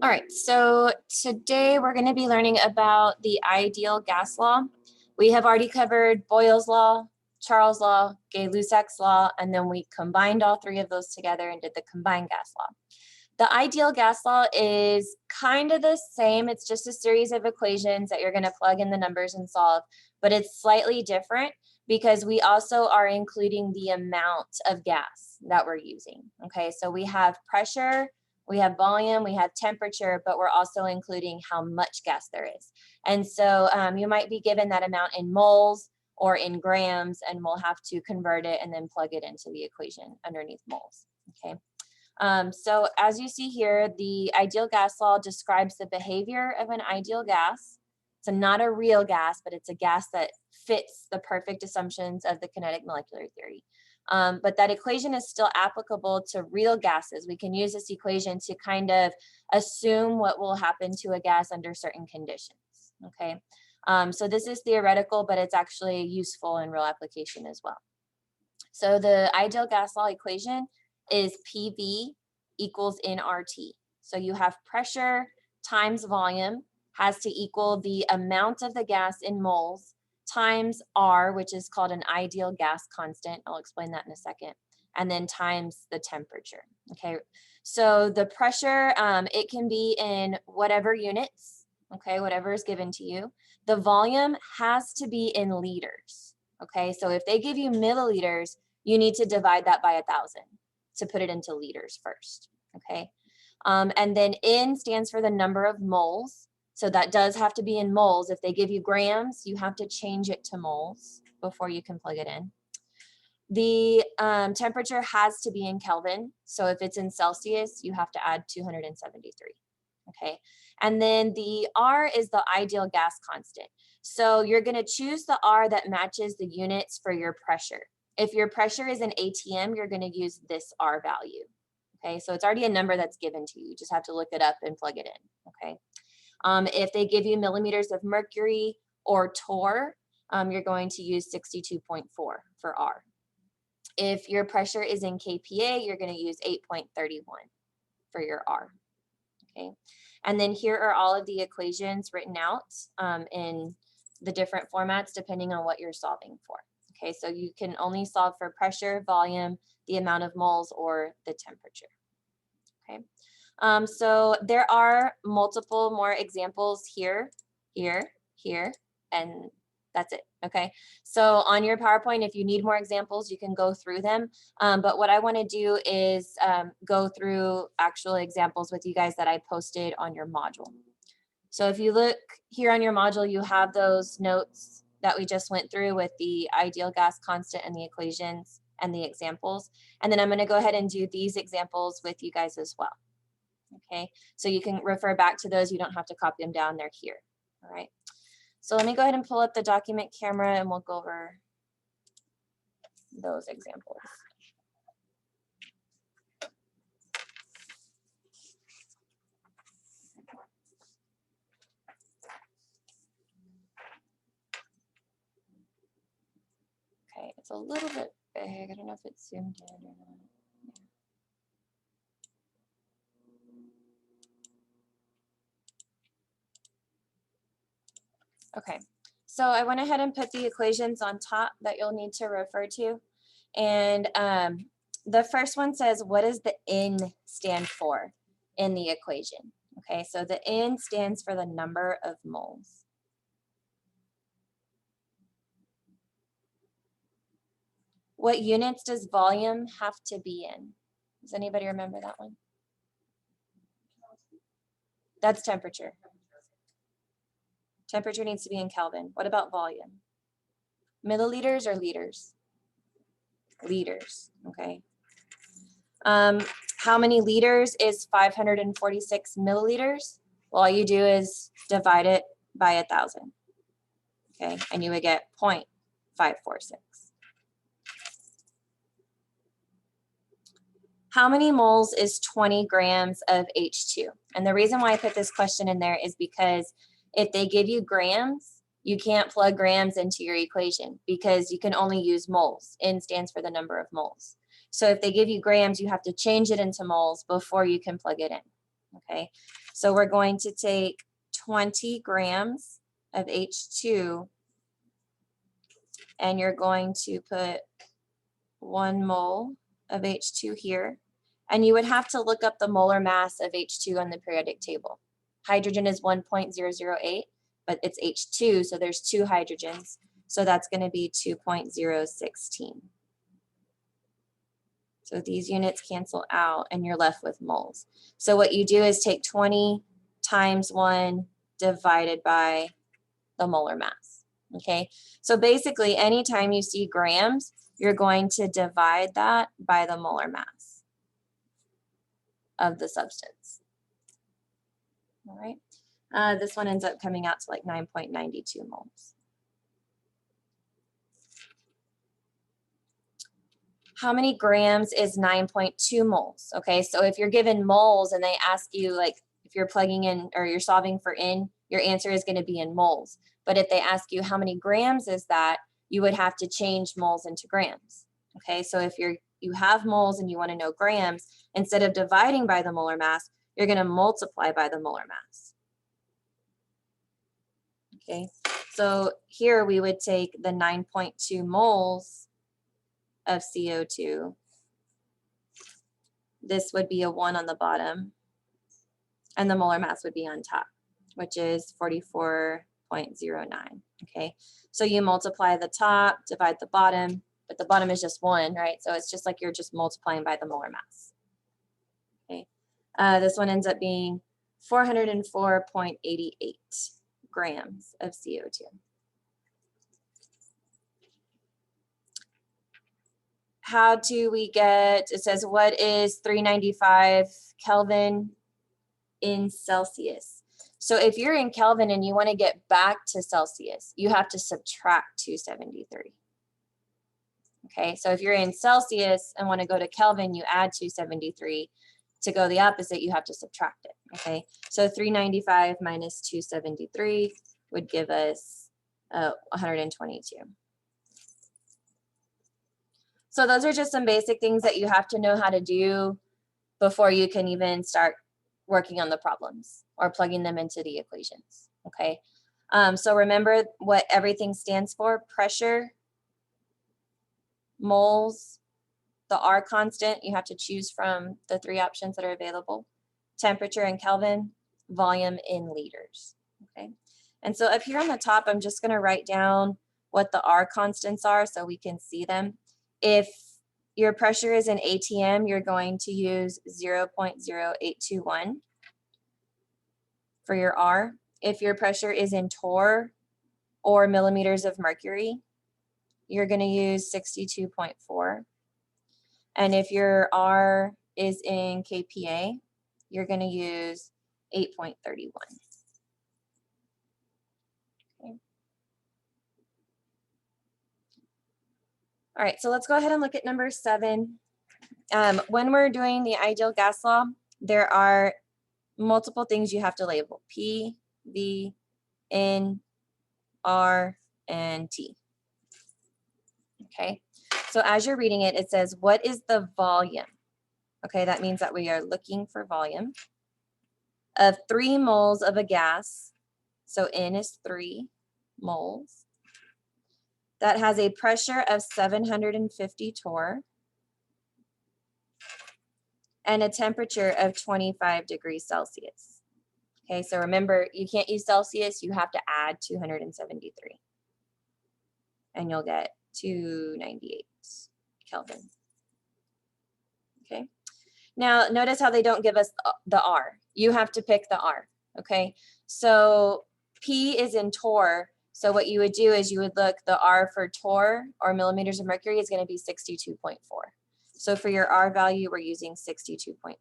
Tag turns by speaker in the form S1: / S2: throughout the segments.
S1: All right, so today we're going to be learning about the ideal gas law. We have already covered Boyle's law, Charles' law, Gay-Lussac's law, and then we combined all three of those together and did the combined gas law. The ideal gas law is kind of the same. It's just a series of equations that you're going to plug in the numbers and solve, but it's slightly different because we also are including the amount of gas that we're using. Okay, so we have pressure, we have volume, we have temperature, but we're also including how much gas there is. And so you might be given that amount in moles or in grams, and we'll have to convert it and then plug it into the equation underneath moles. Okay. So as you see here, the ideal gas law describes the behavior of an ideal gas. So not a real gas, but it's a gas that fits the perfect assumptions of the kinetic molecular theory. But that equation is still applicable to real gases. We can use this equation to kind of assume what will happen to a gas under certain conditions, okay? So this is theoretical, but it's actually useful in real application as well. So the ideal gas law equation is PV equals nRT. So you have pressure times volume has to equal the amount of the gas in moles times R, which is called an ideal gas constant. I'll explain that in a second. And then times the temperature. Okay, so the pressure, it can be in whatever units, okay, whatever is given to you. The volume has to be in liters. Okay, so if they give you milliliters, you need to divide that by 1,000 to put it into liters first, okay? And then N stands for the number of moles. So that does have to be in moles. If they give you grams, you have to change it to moles before you can plug it in. The temperature has to be in Kelvin. So if it's in Celsius, you have to add 273, okay? And then the R is the ideal gas constant. So you're gonna choose the R that matches the units for your pressure. If your pressure is in ATM, you're gonna use this R value, okay? So it's already a number that's given to you. You just have to look it up and plug it in, okay? If they give you millimeters of mercury or torr, you're going to use 62.4 for R. If your pressure is in kPa, you're going to use 8.31 for your R. Okay, and then here are all of the equations written out in the different formats depending on what you're solving for. Okay, so you can only solve for pressure, volume, the amount of moles, or the temperature. Okay, so there are multiple more examples here, and that's it, okay? So on your PowerPoint, if you need more examples, you can go through them. But what I wanna do is go through actual examples with you guys that I posted on your module. So if you look here on your module, you have those notes that we just went through with the ideal gas constant and the equations and the examples. And then I'm gonna go ahead and do these examples with you guys as well. Okay, so you can refer back to those. You don't have to copy them down, they're here. All right, so let me go ahead and pull up the document camera and we'll go over those examples. Okay, it's a little bit big. I don't know if it's zoomed in or not. Okay, so I went ahead and put the equations on top that you'll need to refer to. And the first one says, what does the N stand for in the equation? Okay, so the N stands for the number of moles. What units does volume have to be in? Does anybody remember that one? That's temperature. Temperature needs to be in Kelvin. What about volume? Milliliters or liters? Liters, okay. How many liters is 546 milliliters? Well, all you do is divide it by 1,000, okay? And you would get 0.546. How many moles is 20 grams of H2? And the reason why I put this question in there is because if they give you grams, you can't plug grams into your equation because you can only use moles. N stands for the number of moles. So if they give you grams, you have to change it into moles before you can plug it in, okay? So we're going to take 20 grams of H2 and you're going to put 1 mole of H2 here. And you would have to look up the molar mass of H2 on the periodic table. Hydrogen is 1.008, but it's H2, so there's 2 hydrogens. So that's going to be 2.016. So these units cancel out and you're left with moles. So what you do is take 20 times 1 divided by the molar mass. Okay, so basically anytime you see grams, you're going to divide that by the molar mass of the substance. All right, this one ends up coming out to like 9.92 moles. How many grams is 9.2 moles? Okay, so if you're given moles and they ask you, like, if you're plugging in or you're solving for N, your answer is going to be in moles. But if they ask you how many grams is that, you would have to change moles into grams. Okay, so if you have moles and you want to know grams, instead of dividing by the molar mass, you're going to multiply by the molar mass. Okay, so here we would take the 9.2 moles of CO2. This would be a 1 on the bottom, and the molar mass would be on top, which is 44.09. Okay, so you multiply the top, divide the bottom, but the bottom is just 1, right? So it's just like you're just multiplying by the molar mass. Okay, this one ends up being 404.88 grams of CO2. How do we get, it says, what is 395 Kelvin in Celsius? So if you're in Kelvin and you want to get back to Celsius, you have to subtract 273. Okay, so if you're in Celsius and want to go to Kelvin, you add 273. To go the opposite, you have to subtract it. Okay, so 395 minus 273 would give us 122. So those are just some basic things that you have to know how to do before you can even start working on the problems or plugging them into the equations, okay? So remember what everything stands for: pressure, moles, the R constant, you have to choose from the 3 options that are available, temperature in Kelvin, volume in liters, okay? And so up here on the top, I'm just gonna write down what the R constants are so we can see them. If your pressure is in ATM, you're going to use 0.0821 for your R. If your pressure is in torr or millimeters of mercury, you're going to use 62.4. And if your R is in kPa, you're going to use 8.31. All right, so let's go ahead and look at number 7. When we're doing the ideal gas law, there are multiple things you have to label: P, V, N, R, and T. Okay, so as you're reading it, it says, what is the volume? Okay, that means that we are looking for volume of 3 moles of a gas. So N is 3 moles. That has a pressure of 750 torr and a temperature of 25 degrees Celsius. Okay, so remember, you can't use Celsius, you have to add 273. And you'll get 298 Kelvin. Okay, now notice how they don't give us the R. You have to pick the R, okay? So P is in torr. So what you would do is you would look, the R for torr or millimeters of mercury is going to be 62.4. So for your R value, we're using 62.4.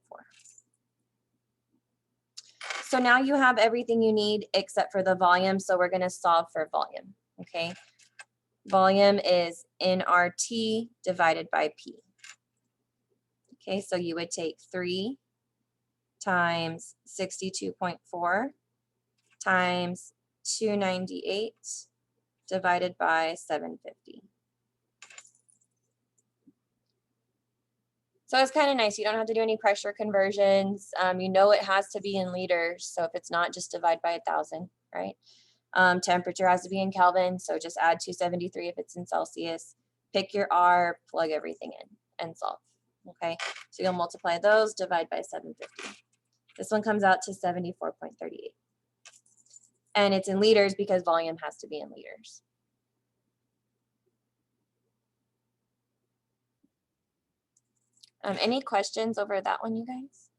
S1: So now you have everything you need except for the volume. So we're going to solve for volume, okay? Volume is nRT divided by P. Okay, so you would take 3 times 62.4 times 298 divided by 750. So it's kind of nice. You don't have to do any pressure conversions. You know it has to be in liters. So if it's not, just divide by 1,000, right? Temperature has to be in Kelvin. So just add 273 if it's in Celsius. Pick your R, plug everything in, and solve. Okay, so you'll multiply those, divide by 750. This one comes out to 74.38. And it's in liters because volume has to be in liters. Any questions over that one, you guys?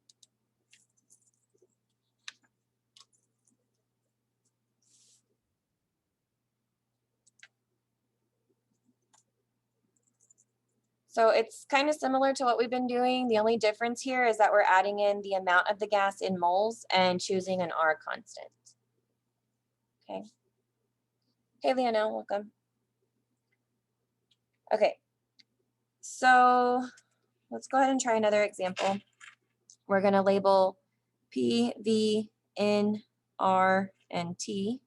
S1: So it's kind of similar to what we've been doing. The only difference here is that we're adding in the amount of the gas in moles and choosing an R constant. Okay. Hey, Leonel, welcome. Okay. So let's go ahead and try another example. We're going to label P, V, N, R, and T.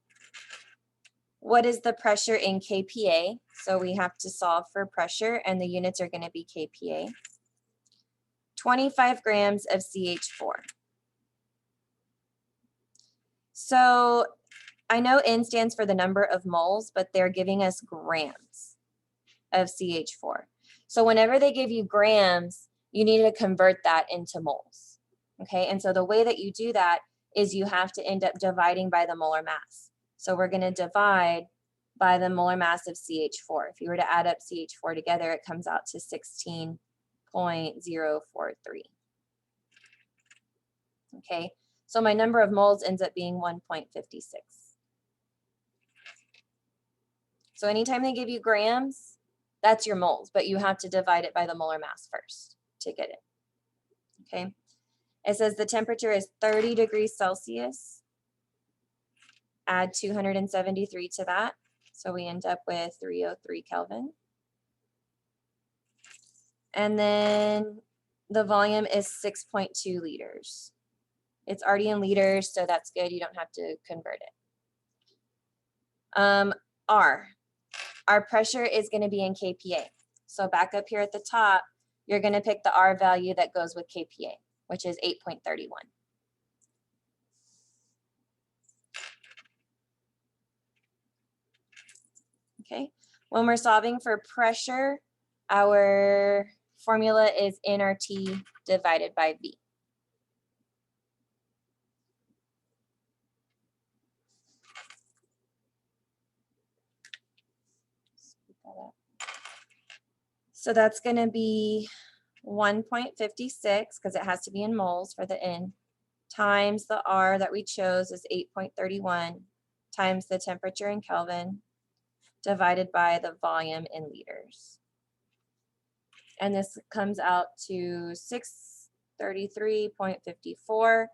S1: What is the pressure in kPa? So we have to solve for pressure, and the units are going to be kPa. 25 grams of CH4. So I know N stands for the number of moles, but they're giving us grams of CH4. So whenever they give you grams, you need to convert that into moles. Okay, and so the way that you do that is you have to end up dividing by the molar mass. So we're going to divide by the molar mass of CH4. If you were to add up CH4 together, it comes out to 16.043. Okay, so my number of moles ends up being 1.56. So anytime they give you grams, that's your moles, but you have to divide it by the molar mass first to get it. Okay, it says the temperature is 30 degrees Celsius. Add 273 to that. So we end up with 303 Kelvin. And then the volume is 6.2 liters. It's already in liters, so that's good. You don't have to convert it. R. Our pressure is going to be in kPa. So back up here at the top, you're going to pick the R value that goes with kPa, which is 8.31. Okay, when we're solving for pressure, our formula is nRT divided by V. So that's going to be 1.56 because it has to be in moles for the N, times the R that we chose is 8.31, times the temperature in Kelvin, divided by the volume in liters. And this comes out to 633.54.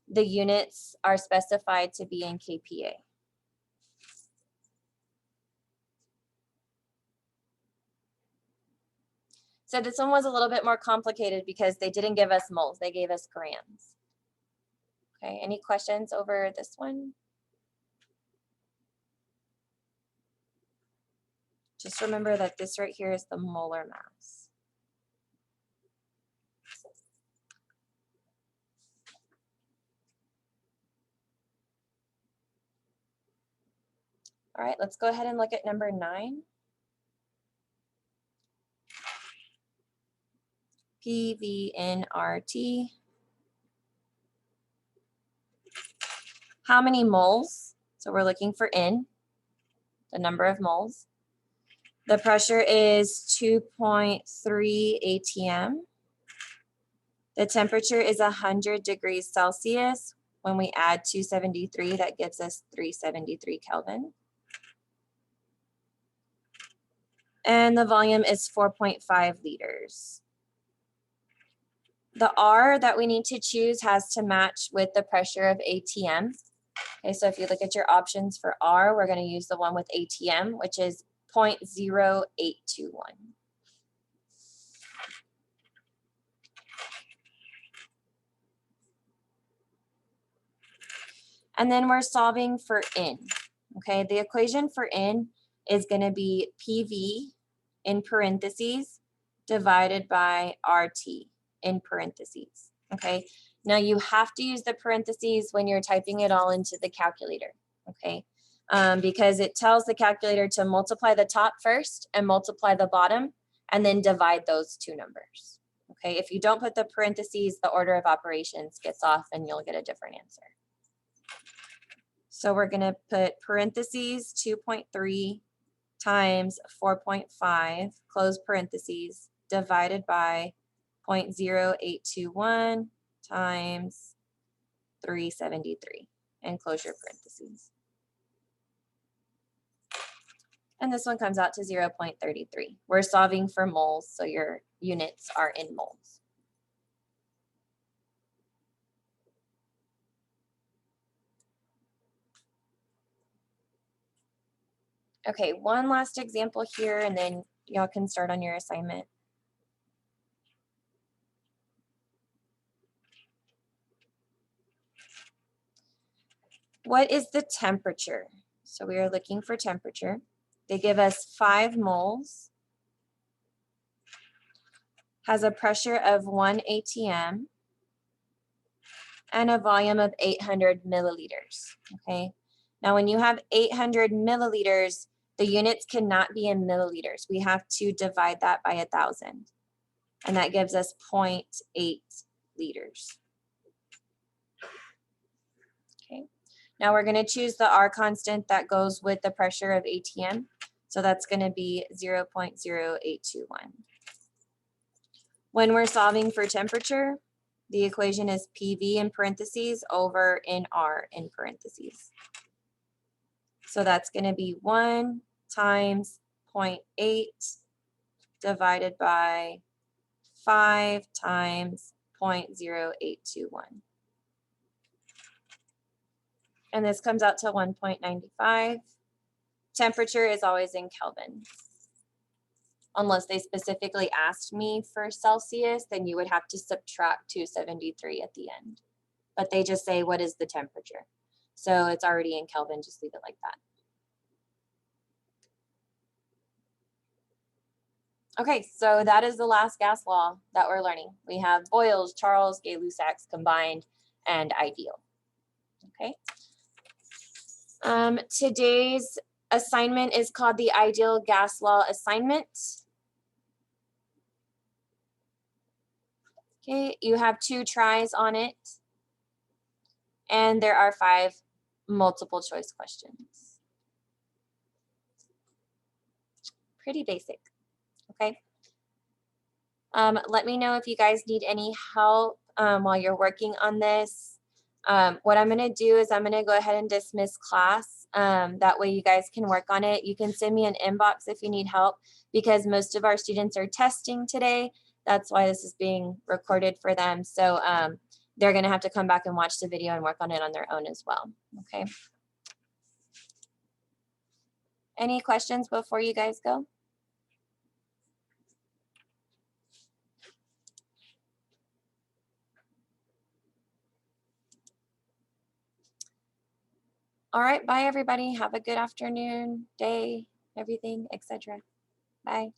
S1: The units are specified to be in kPa. So this one was a little bit more complicated because they didn't give us moles, they gave us grams. Okay, any questions over this one? Just remember that this right here is the molar mass. All right, let's go ahead and look at number 9. PVNRT. How many moles? So we're looking for N, the number of moles. The pressure is 2.3 atm. The temperature is 100 degrees Celsius. When we add 273, that gives us 373 Kelvin. And the volume is 4.5 liters. The R that we need to choose has to match with the pressure of ATM. Okay, so if you look at your options for R, we're going to use the one with ATM, which is 0.0821. And then we're solving for N. Okay, the equation for N is going to be PV in parentheses divided by RT. in parentheses, okay? Now you have to use the parentheses when you're typing it all into the calculator, okay? Because it tells the calculator to multiply the top first and multiply the bottom and then divide those two numbers, okay? If you don't put the parentheses, the order of operations gets off and you'll get a different answer. So we're gonna put parentheses 2.3 times 4.5, close parentheses, divided by 0.0821 times 373, and close your parentheses. And this one comes out to 0.33. We're solving for moles, so your units are in moles. Okay, one last example here, and then y'all can start on your assignment. What is the temperature? So we are looking for temperature. They give us 5 moles, has a pressure of 1 atm, and a volume of 800 milliliters, okay? Now when you have 800 milliliters, the units cannot be in milliliters. We have to divide that by 1,000, and that gives us 0.8 liters. Okay, now we're gonna choose the R constant that goes with the pressure of ATM. So that's gonna be 0.0821. When we're solving for temperature, the equation is PV in parentheses over NR in parentheses. So that's going to be 1 times 0.8 divided by 5 times 0.0821. And this comes out to 1.95. Temperature is always in Kelvin. Unless they specifically asked me for Celsius, then you would have to subtract 273 at the end. But they just say, what is the temperature? So it's already in Kelvin, just leave it like that. Okay, so that is the last gas law that we're learning. We have Boyle's, Charles, Gay-Lussac's combined, and ideal. Okay. Today's assignment is called the Ideal Gas Law Assignment. Okay, you have 2 tries on it, and there are 5 multiple choice questions. Pretty basic, okay? Let me know if you guys need any help while you're working on this. What I'm gonna do is I'm gonna go ahead and dismiss class. That way you guys can work on it. You can send me an inbox if you need help, because most of our students are testing today. That's why this is being recorded for them. So they're gonna have to come back and watch the video and work on it on their own as well, okay? Any questions before you guys go? All right, bye everybody. Have a good afternoon, day, everything, etc. Bye.